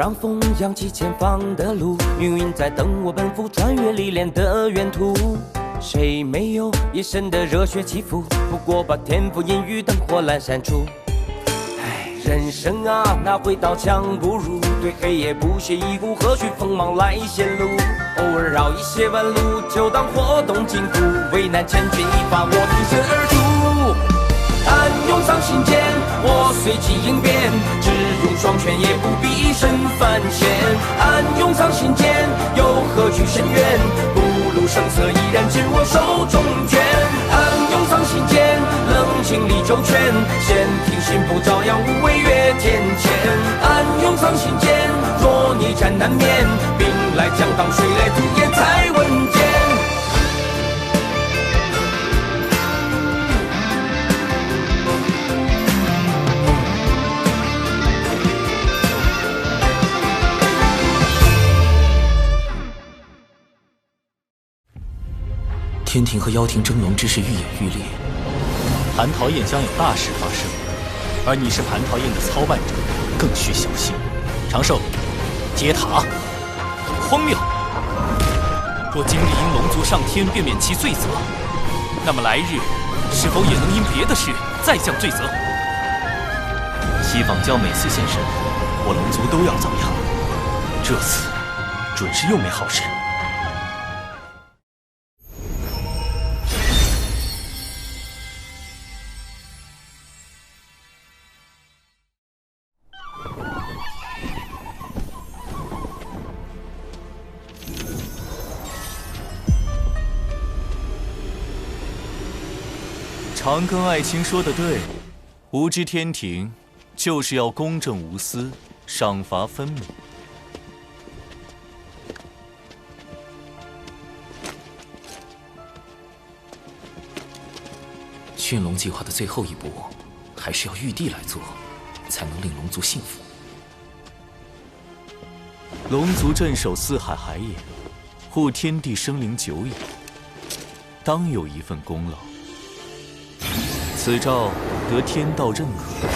让风扬起前方的路，命运在等我奔赴穿越历练的远途。谁没有一身的热血起伏？不过把天赋阴雨灯火阑珊处。人生啊，哪会刀枪不入？对黑夜不屑一顾，何须锋芒来显露？偶尔绕一些弯路，就当活动筋骨。为难千钧一发，我挺身而出。暗涌上心间，我随机应变，只用双拳也不必一身凡险。暗涌上心间，又何惧深渊？不露声色，依然紧握手中拳。暗涌上心间，冷静理周全，先听心不照样无畏越天堑。暗涌上心间，若逆战难免，兵来将挡，水来土掩才稳健。天庭和妖庭争龙之事愈演愈烈，蟠桃宴将有大事发生，而你是蟠桃宴的操办者，更需小心。长寿，接塔！荒谬！若今日因龙族上天便免其罪责，那么来日是否也能因别的事再降罪责？西坊教每次现身，我龙族都要遭殃，这次准是又没好事。长庚爱卿说的对，吾知天庭就是要公正无私，赏罚分明。驯龙计划的最后一步，还是要玉帝来做，才能令龙族幸福。龙族镇守四海海眼，护天地生灵久矣，当有一份功劳。此诏得天道认可，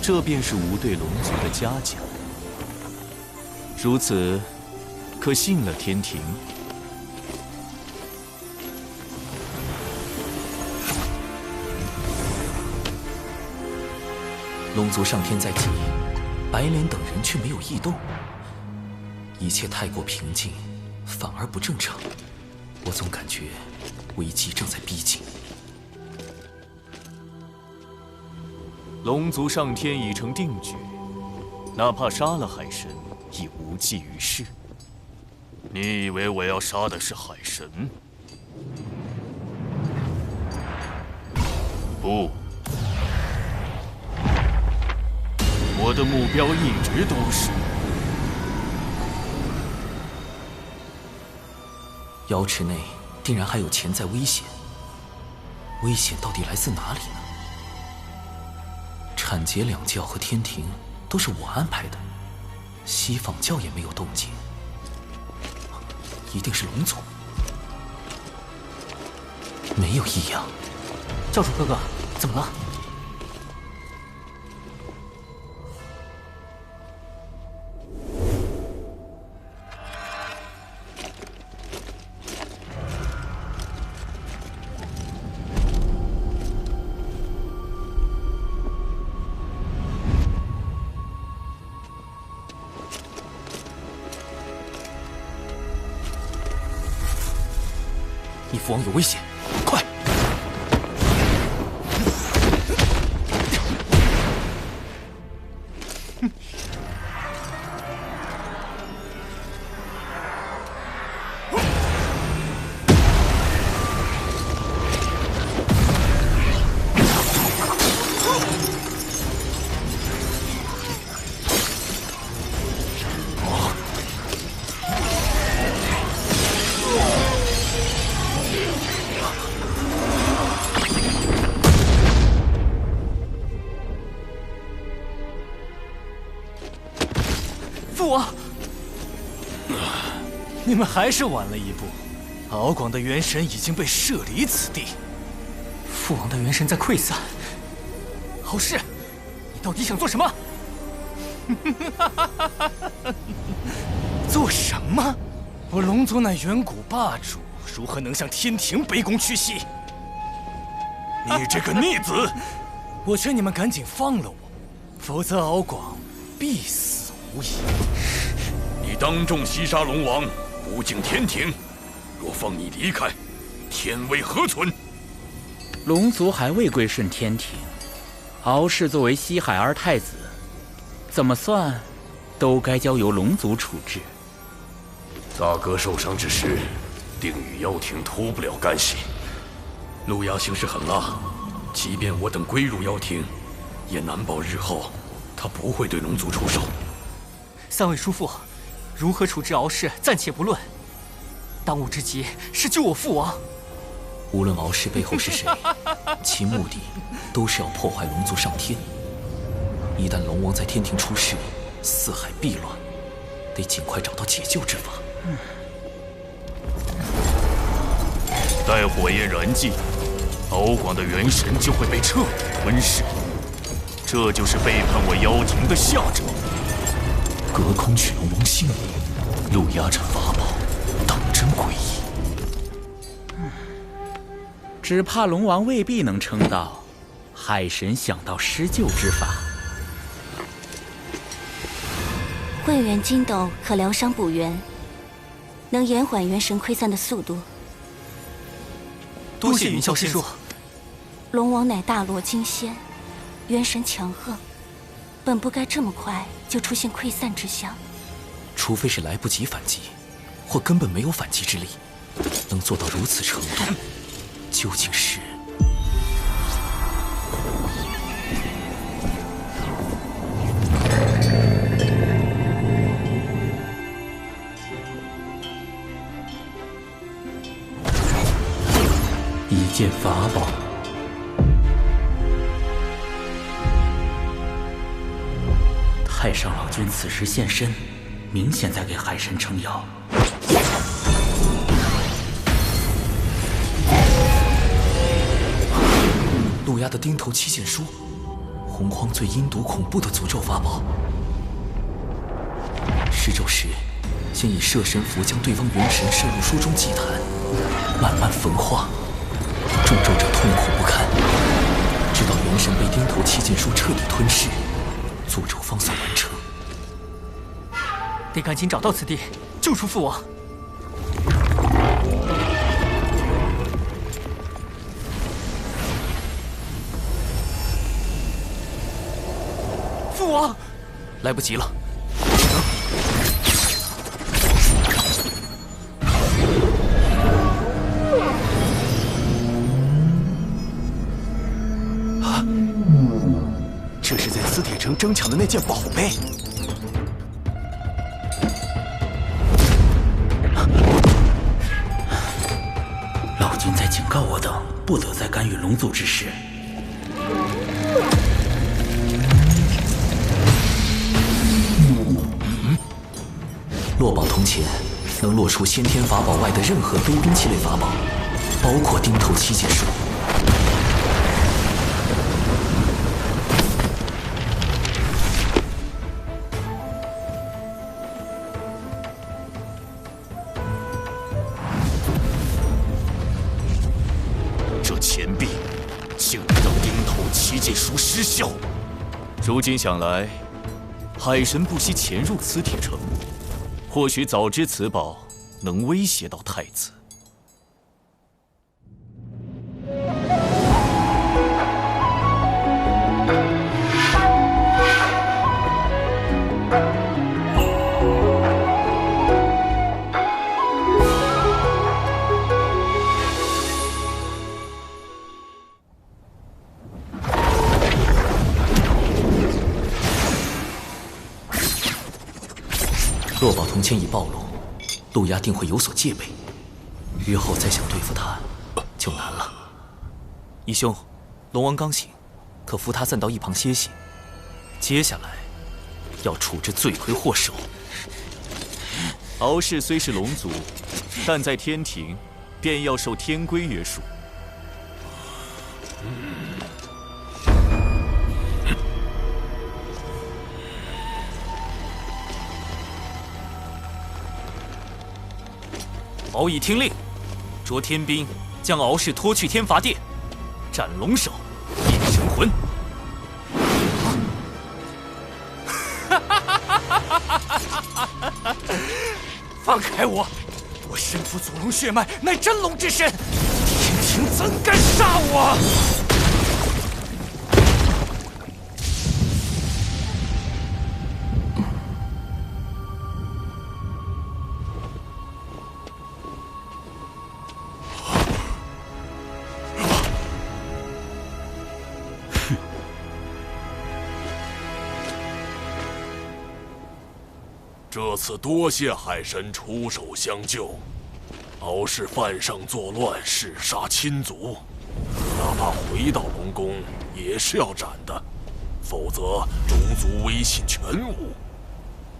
这便是吾对龙族的嘉奖。如此，可信了天庭。龙族上天在即，白莲等人却没有异动，一切太过平静，反而不正常。我总感觉危机正在逼近。龙族上天已成定局，哪怕杀了海神，亦无济于事。你以为我要杀的是海神？不，我的目标一直都是瑶池内定然还有潜在危险，危险到底来自哪里呢？产劫两教和天庭都是我安排的，西坊教也没有动静，一定是龙族。没有异样。教主哥哥，怎么了？你父王有危险，快！父王，你们还是晚了一步。敖广的元神已经被射离此地，父王的元神在溃散。敖氏，你到底想做什么？做什么？我龙族乃远古霸主，如何能向天庭卑躬屈膝？你这个逆子！我劝你们赶紧放了我，否则敖广必死无疑。你当众袭杀龙王，不敬天庭，若放你离开，天威何存？龙族还未归顺天庭，敖氏作为西海二太子，怎么算都该交由龙族处置。大哥受伤之时，定与妖庭脱不了干系。陆牙行事狠辣，即便我等归入妖庭，也难保日后他不会对龙族出手。三位叔父，如何处置敖氏暂且不论，当务之急是救我父王。无论敖氏背后是谁，其目的都是要破坏龙族上天。一旦龙王在天庭出事，四海必乱，得尽快找到解救之法。待火焰燃尽，敖广的元神就会被彻底吞噬，这就是背叛我妖庭的下场。隔空取龙王性命，陆压这法宝，当真诡异。只怕龙王未必能撑到海神想到施救之法。混元金斗可疗伤补元，能延缓元神溃散的速度。多谢云霄师叔。龙王乃大罗金仙，元神强横，本不该这么快就出现溃散之象。除非是来不及反击，或根本没有反击之力，能做到如此程度，究竟是……一件法宝。太上老君此时现身，明显在给海神撑腰。陆压的钉头七剑书，洪荒最阴毒恐怖的诅咒法宝。施咒时，先以摄神符将对方元神摄入书中祭坛，慢慢焚化，中咒者痛苦不堪，直到元神被钉头七剑书彻底吞噬，诅咒方算完成。得赶紧找到此地，救出父王。父王，来不及了。啊！这是在磁铁城争抢的那件宝贝。老君在警告我等，不得再干预龙族之事。落宝铜钱能落出先天法宝外的任何非兵器类法宝，包括钉头七剑术。这钱币竟然让钉头七剑术失效。如今想来，海神不惜潜入磁铁城，或许早知此宝能威胁到太子。落宝铜钱已暴露，陆压定会有所戒备，日后再想对付他就难了。义兄，龙王刚醒，可扶他暂到一旁歇息。接下来要处置罪魁祸首。敖氏虽是龙族，但在天庭便要受天规约束。敖乙听令，着天兵将敖氏拖去天罚殿，斩龙首，变神魂。放开我！我身负祖龙血脉，乃真龙之身，天庭怎敢杀我？这次多谢海神出手相救，敖氏犯上作乱，弑杀亲族，哪怕回到龙宫也是要斩的，否则种族威信全无。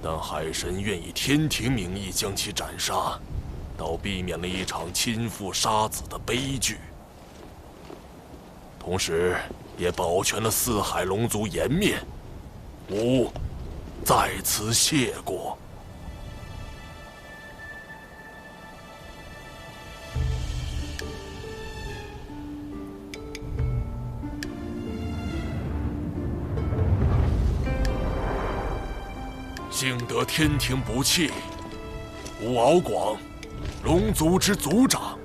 但海神愿以天庭名义将其斩杀，倒避免了一场亲父杀子的悲剧，同时也保全了四海龙族颜面。吾在此谢过。幸得天庭不弃，吾敖广，龙族之族长，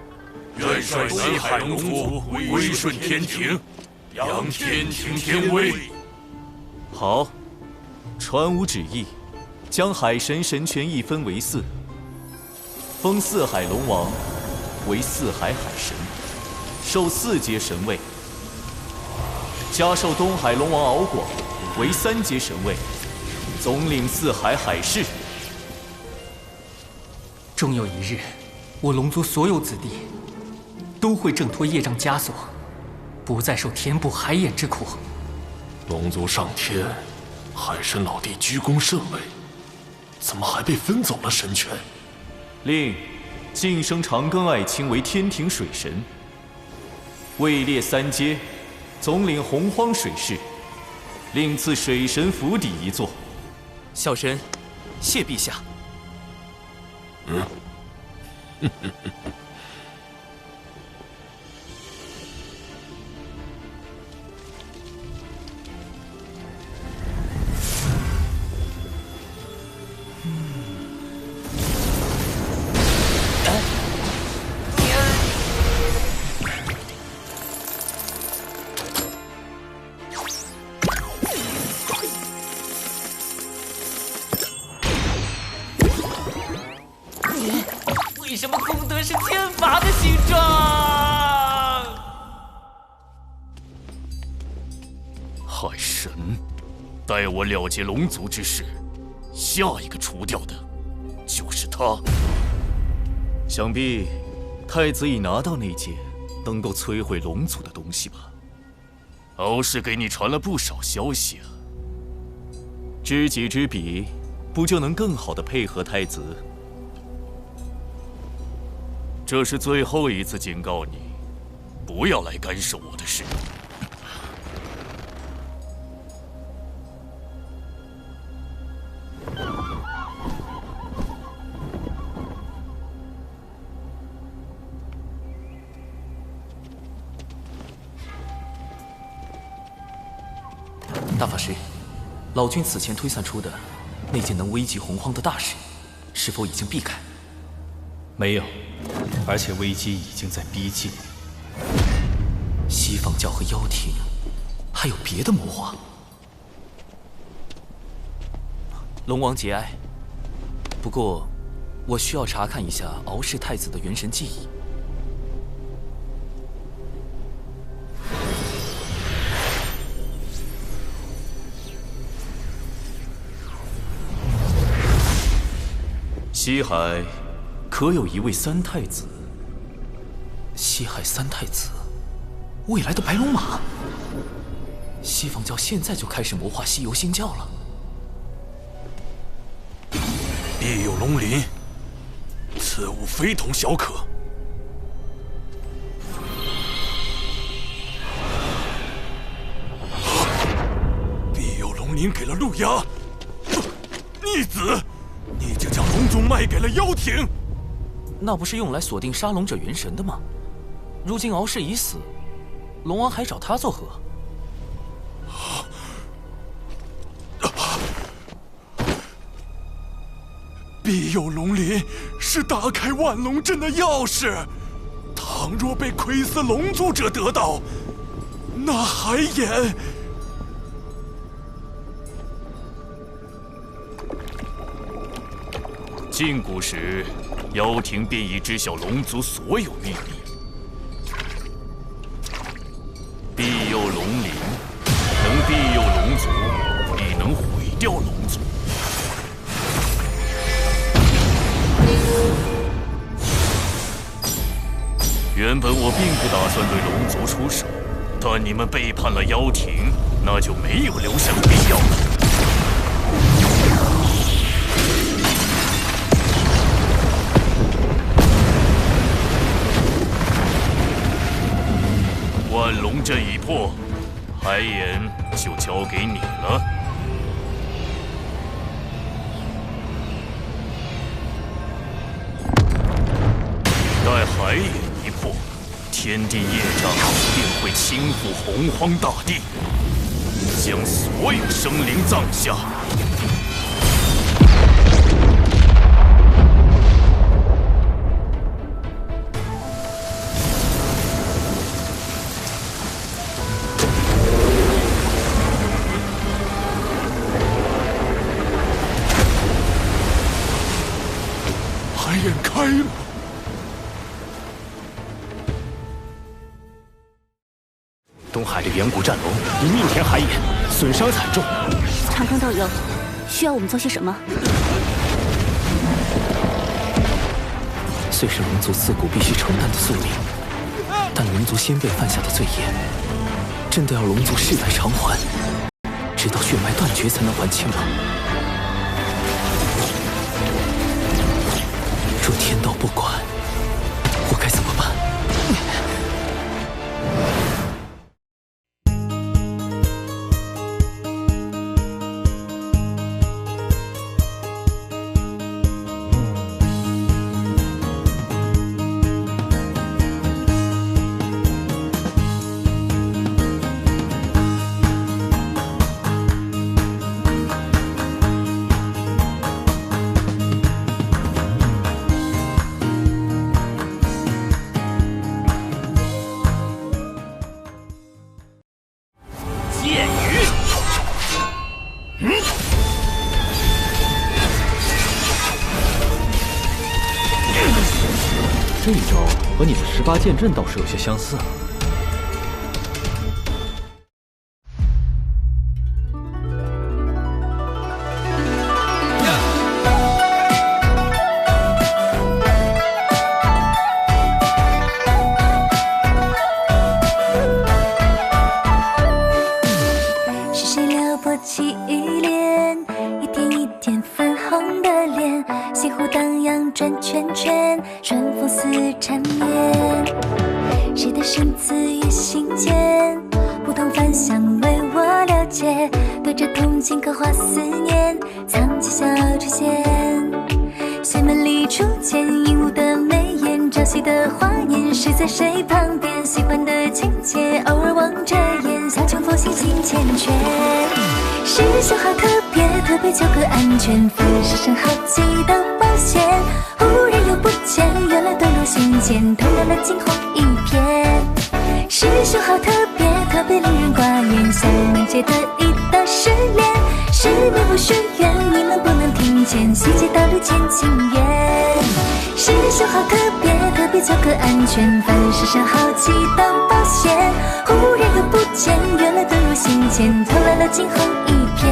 愿率西海龙族归顺天庭，扬天庭天威。好，传吾旨意，将海神神权一分为4，封四海龙王为四海海神，授4阶神位，加授东海龙王敖广为3阶神位，总领四海海事。终有一日，我龙族所有子弟都会挣脱业障枷锁，不再受天不海眼之苦。龙族上天，海神老弟居功甚伟，怎么还被分走了神权？令晋升长庚爱卿为天庭水神，位列3阶，总领洪荒水势，另赐水神府邸1座。小神谢陛下。为什么功德是天罚的形状？海神，待我了结龙族之事，下一个除掉的就是他。想必太子已拿到那件能够摧毁龙族的东西吧？敖氏给你传了不少消息啊。知己知彼，不就能更好地配合太子？这是最后一次警告你，不要来干涉我的事。大法师，老君此前推算出的那件能危及洪荒的大事，是否已经避开？没有，而且危机已经在逼近。西方教和妖庭还有别的谋划？龙王节哀，不过我需要查看一下敖氏太子的元神记忆。西海可有一位3太子？西海3太子，未来的白龙马。西方教现在就开始谋划西游新教了。必有龙鳞，此物非同小可。必有龙鳞给了陆压，逆子！你就将龙种卖给了妖庭，那不是用来锁定杀龙者元神的吗？如今敖氏已死，龙王还找他作何？庇佑龙鳞是打开万龙阵的钥匙，倘若被窥伺龙族者得到，那海眼……禁锢时，妖庭便已知晓龙族所有秘密。庇佑龙鳞，能庇佑龙族，必能毁掉龙族。原本我并不打算对龙族出手，但你们背叛了妖庭，那就没有留下的必要了。万龙阵已破，海眼就交给你了。待海眼一破，天地业障便会倾覆洪荒大地，将所有生灵葬下。海眼开了。东海的远古战龙以逆天海眼，损伤惨重。长庚道友，需要我们做些什么？虽是龙族自古必须承担的宿命，但龙族先辈犯下的罪业，真的要龙族世代偿还，直到血脉断绝才能还清吗？若天道不管，我该怎么办？这一招和你的18剑阵倒是有些相似啊。是谁撩拨起依恋，一点一点粉红的脸，心湖荡漾转圈圈，春风似缠绵。谁的生字于心间，不同凡响为我了解，对着铜镜刻画思念，藏起小出现。玄门里初见鹦鹉的眉眼，朝夕的华年，谁在谁旁边？喜欢的情节，偶尔望着眼，小穷佛心心缱绻。师兄好特别，特别求个安全，凡事上好奇当冒险。忽然又不见，原来遁入心间，透亮了惊鸿一瞥。师兄好特别，特别令人挂念，像难解的一道失恋。是命不许愿，你能不能听见？细节道路见情缘。师兄好特别，特别求个安全，凡事上好奇当冒险。忽然又不见，原来遁入心间，透来了惊鸿一瞥。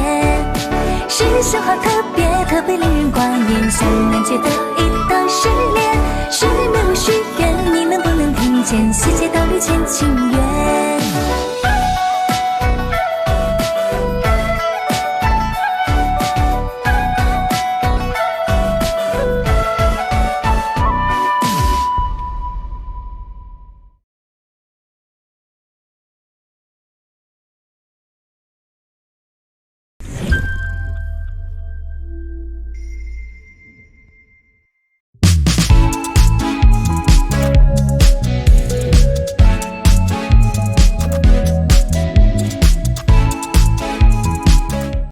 师兄好特别，特别令人挂念，像难解的一道失恋。是命不许愿，你能不能听见？细节道路见情